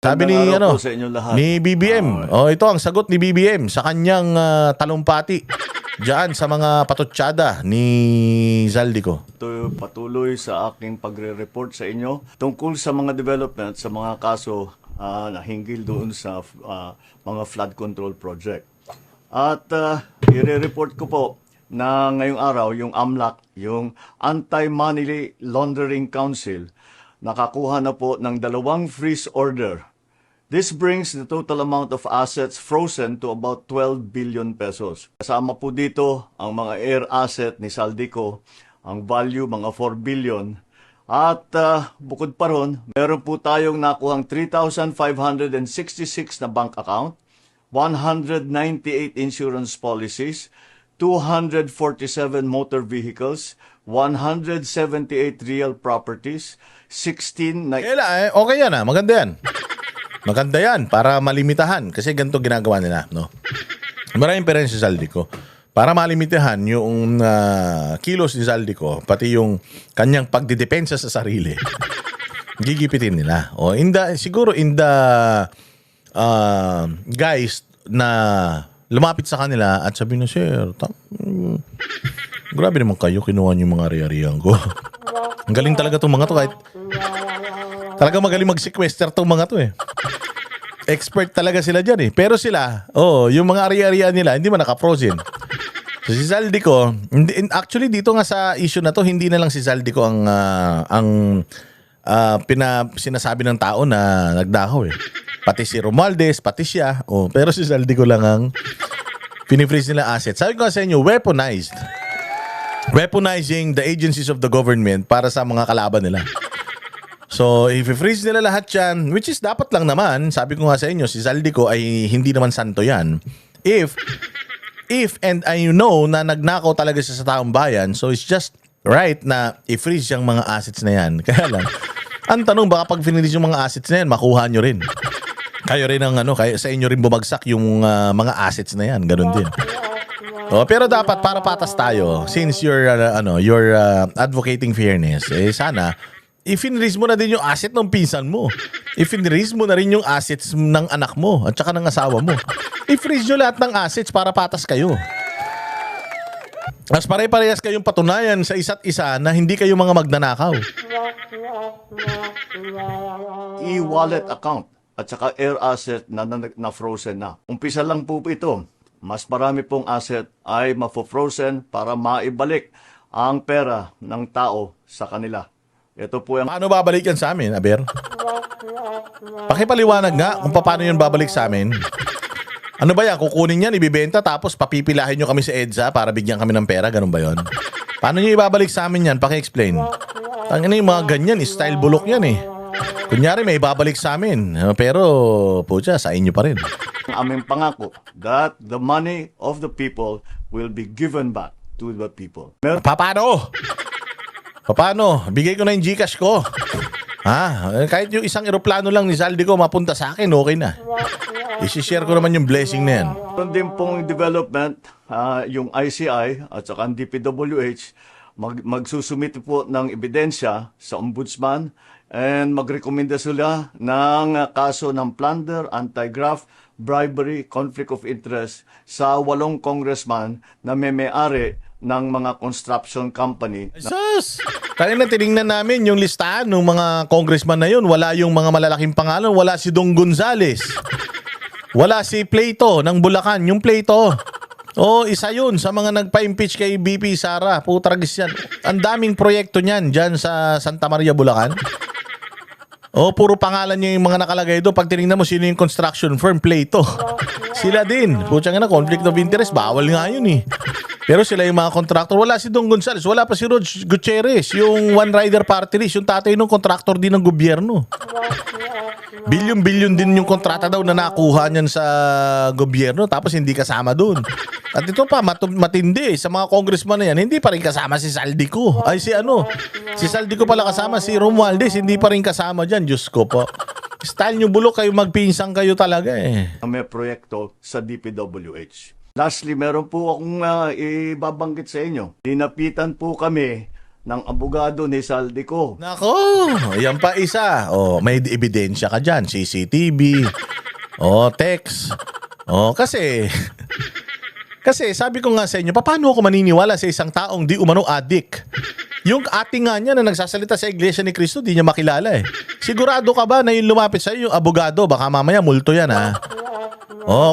Sabi ni Magandang araw ano, po sa inyong lahat. ni BBM. Oh, ito ang sagot ni BBM sa kanyang talumpati diyan sa mga patutsyada ni Zaldico. Ito patuloy sa aking pagre-report sa inyo tungkol sa mga development sa mga kaso na hinggil doon sa mga flood control project. At i-report ko po na ngayong araw yung AMLAC, yung Anti-Money Laundering Council, nakakuha na po ng 2 freeze order. This brings the total amount of assets frozen to about 12 billion pesos. Kasama po dito ang mga air asset ni Zaldico, ang value mga 4 billion. At bukod pa ron, meron po tayong nakuhang 3,566 na bank account, 198 insurance policies, 247 motor vehicles, 178 real properties, 16 na... Okay yan maganda yan. Maganda yan para malimitahan kasi ganito ginagawa nila, no? Maraming pera si Zaldico. Para malimitahan yung kilos ni Zaldico, pati yung kanyang pagdidepensa sa sarili. Gigipitin nila. O siguro guys na lumapit sa kanila at sabi na, "Sir, grabe naman kayo, kinuha niyo yung mga ari-arian ko." Ang galing talaga tong mga to kahit talaga magaling mag-sequester tong mga to Expert talaga sila dyan Pero sila, yung mga ari-arian nila, hindi man naka-frozen. So si Zaldico, actually dito nga sa issue na to, hindi na lang si Zaldico ang sinasabi ng tao na nagdakaw Pati si Romualdez, pati siya. Pero si Zaldico lang ang pinifreeze nila assets. Sabi ko sa inyo, weaponizing the agencies of the government para sa mga kalaban nila. So, if i-freeze nila lahat yan, which is dapat lang naman, sabi ko nga sa inyo, si Zaldico ay hindi naman santo yan. If and I know na nagnakaw talaga siya sa taong bayan, so it's just right na i-freeze yung mga assets na yan. Kaya lang, ang tanong, baka pag finilize yung mga assets na yan, makuha nyo rin. Kayo rin ang kaya sa inyo rin bumagsak yung mga assets na yan. Ganun din. Pero dapat para patas tayo, since you're advocating fairness, sana i-finreeze mo na din yung asset ng pinsan mo. I-finreeze mo na rin yung assets ng anak mo at saka ng asawa mo. I-freeze nyo lahat ng assets para patas kayo. Mas pare-parehas kayong patunayan sa isa't isa na hindi kayo mga magnanakaw. E-wallet account at saka air asset na frozen na. Umpisa lang po ito. Mas marami pong asset ay mafo-frozen para maibalik ang pera ng tao sa kanila. Ito po yung... Paano babalik yan sa amin, Aber? Pakipaliwanag nga kung paano yun babalik sa amin. Ano ba yan? Kukunin yan, ibibenta, tapos papipilahin nyo kami sa EDSA para bigyan kami ng pera? Ganun ba yun? Paano nyo ibabalik sa amin yan? Paki-explain. Tangina yung mga ganyan, style bulok yan Kunyari may ibabalik sa amin. Pero, pucha, sa inyo pa rin. Aming pangako that the money of the people will be given back to the people. Paano? Paano? Bigay ko na yung GCash ko. Kahit yung isang eroplano lang ni Zaldico mapunta sa akin, okay na. I-share ko naman yung blessing na yan. Meron din pong development, yung ICI at saka ang DPWH, magsusumite po ng ebidensya sa ombudsman and magrekomenda sila ng kaso ng plunder, anti-graft, bribery, conflict of interest sa 8 congressman na may-ari ng mga construction company. Sus! Kaya na tinignan namin yung listahan ng mga congressman na yun. Wala yung mga malalaking pangalan. Wala si Dong Gonzales. Wala si Plato ng Bulacan. Yung Plato. Isa yun sa mga nagpa-impeach kay BP Sara. Putragis yan. Ang daming proyekto niyan dyan sa Santa Maria, Bulacan. Puro pangalan niya yung mga nakalagay doon. Pag tinignan mo sino yung construction firm, Plato. Sila din. Putsang na, conflict of interest. Bawal nga yun Pero sila yung mga contractor. Wala si Dong Gonzales. Wala pa si Rog Gutierrez. Yung One Rider Party List. Yung tatay ng contractor din ng gobyerno. Bilyon-bilyon din yung kontrata daw na nakuha niyan sa gobyerno. Tapos hindi kasama doon. At ito pa, matindi. Sa mga congressman na yan, hindi pa rin kasama si Zaldico. Si Zaldico pala kasama. Si Romualdez, hindi pa rin kasama dyan. Diyos ko po. Style nyo bulok kayo, magpinsang kayo talaga May proyekto sa DPWH. Lastly, meron po akong ibabanggit sa inyo. Dinapitan po kami ng abogado ni Saldico. Nako, yan pa isa. May ebidensya ka dyan. CCTV. Text. Kasi sabi ko nga sa inyo, paano ako maniniwala sa isang taong di umano adik? Yung ating nga niya na nagsasalita sa Iglesia ni Cristo, di niya makilala eh. Sigurado ka ba na yung lumapit sa'yo, yung abogado? Baka mamaya multo yan ha.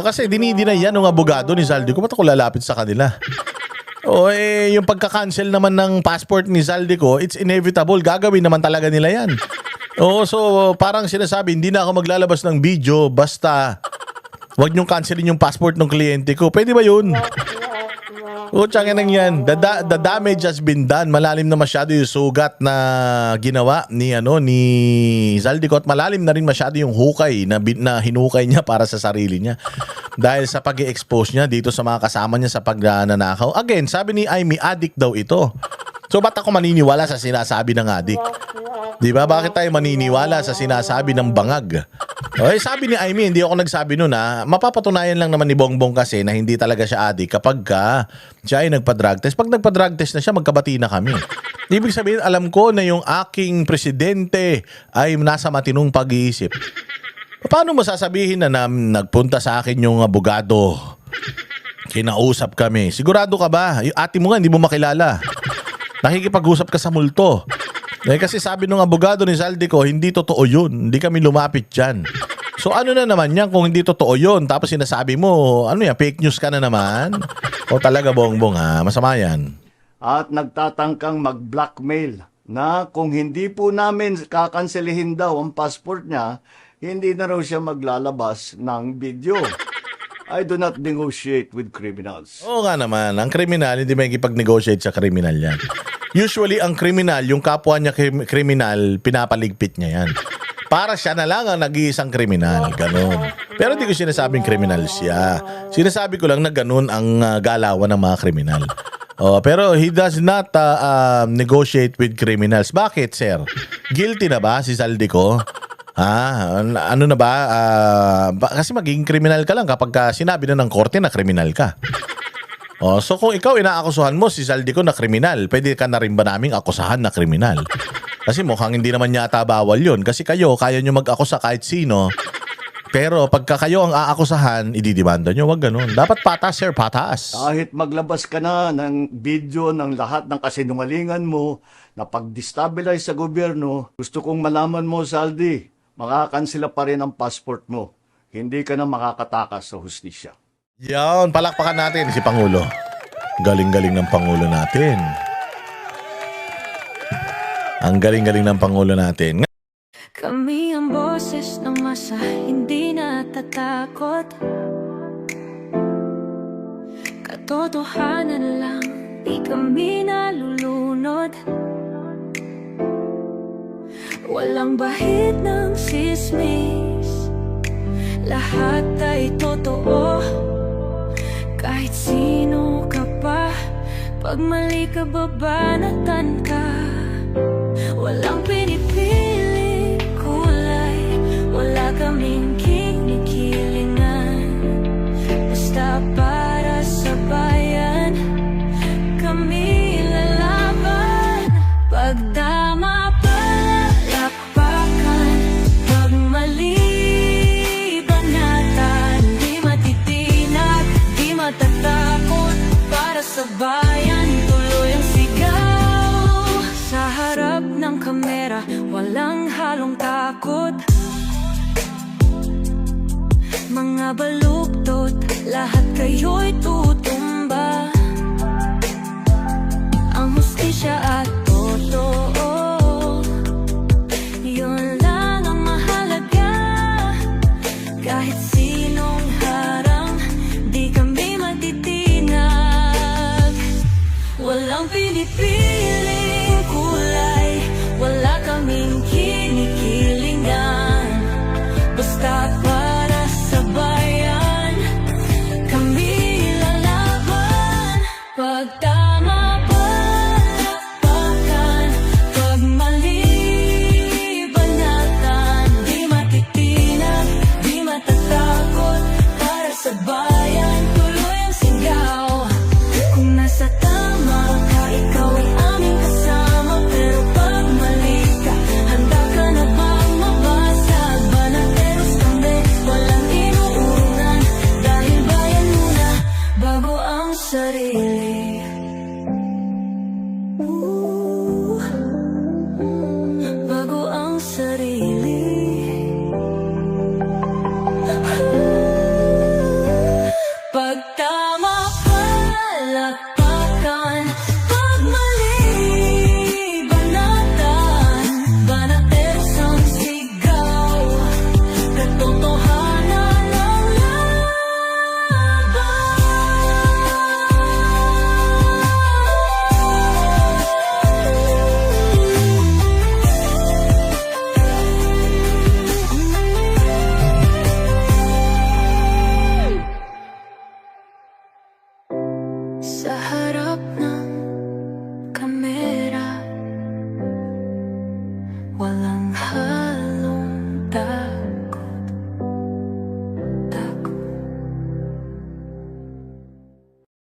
Kasi dinidinay yan ng abogado ni Saldico. Ba't ako lalapit sa kanila? Yung pagka-cancel naman ng passport ni Saldico, it's inevitable. Gagawin naman talaga nila yan. So parang sinasabi, hindi na ako maglalabas ng video basta wag niyong cancelin yung passport ng kliyente ko. Pwede ba yun? Tsangin nang yan. The damage has been done. Malalim na masyado yung sugat na ginawa ni Saldico at malalim na rin masyado yung hukay na hinukay niya para sa sarili niya. Dahil sa pag-i-expose niya dito sa mga kasama niya sa pagnanakaw. Again, sabi ni Aimee, addict daw ito. So ba't ako maniniwala sa sinasabi ng addict? Di ba? Bakit tayo maniniwala sa sinasabi ng bangag? Sabi ni Aimee, hindi ako nagsabi nun ha. Mapapatunayan lang naman ni Bongbong kasi na hindi talaga siya addict kapag siya ay nagpa-drug test. Pag nagpa-drug test na siya, magkabati na kami. Ibig sabihin, alam ko na yung aking presidente ay nasa matinong pag-iisip. Paano mo sasabihin na nagpunta sa akin yung abogado? Kinausap kami. Sigurado ka ba? Yung ate mo nga, hindi mo makilala. Nakikipag-usap ka sa multo. Kasi sabi nung abogado ni Saldico, hindi totoo yun. Hindi kami lumapit dyan. So ano na naman yan kung hindi totoo yun? Tapos sinasabi mo, fake news ka na naman? O talaga Bongbong ha? Masama yan. At nagtatangkang mag-blackmail na kung hindi po namin kakanselihin daw ang passport niya, hindi na raw siya maglalabas ng video. I do not negotiate with criminals. Oo nga naman, ang kriminal hindi may ikipag-negotiate sa kriminal yan. Usually ang kriminal, yung kapwa niya kriminal, pinapaligpit niya yan. Para siya na lang ang nag-iisang kriminal, ganun. Pero hindi ko sinasabing kriminal siya. Sinasabi ko lang na ganun ang galawan ng mga kriminal. Pero he does not negotiate with criminals. Bakit, sir? Guilty na ba si Saldico? Ano na ba? Kasi magiging kriminal ka lang kapag sinabi na ng korte na kriminal ka. So kung ikaw inaakusahan mo si Saldico na kriminal, pwede ka na rin ba naming akusahan na kriminal? Kasi mukhang hindi naman yata bawal yun. Kasi kayo, kaya nyo mag-akusa kahit sino. Pero pagka kayo ang aakusahan, ididimanda nyo. Wag ganun. Dapat patas, sir, patas. Kahit maglabas ka na ng video ng lahat ng kasinungalingan mo na pag-destabilize sa gobyerno, gusto kong malaman mo, Saldi, makakansela pa rin ang passport mo. Hindi ka na makakatakas sa hustisya. Yan, palakpakan natin si Pangulo. Galing-galing ng Pangulo natin. Ang galing-galing ng Pangulo natin. Kami ang boses ng masa, hindi natatakot. Katotohanan lang, di kami nalulunod. Walang bahid ng sismis, lahat ay totoo. Kahit sino ka pa, pag mali ka babanatan ka. Walang pinipiling kulay, wala kaming kinikilingan. Basta para sa bayan, kami lalaban. Pagtama palakpakan, pag mali banatan. Di matitinag, di matatakot, para sa bayan tuloy ang sigaw. Sa harap ng kamera, walang halong takot. Mga baluktot, lahat kayo'y tutumba. Ang hustisya at totoo, yun lang ang mahalaga. Kahit sinong harang, di kami matitinag. Walang pinipiling kulay, wala kaming kinikilingan. Basta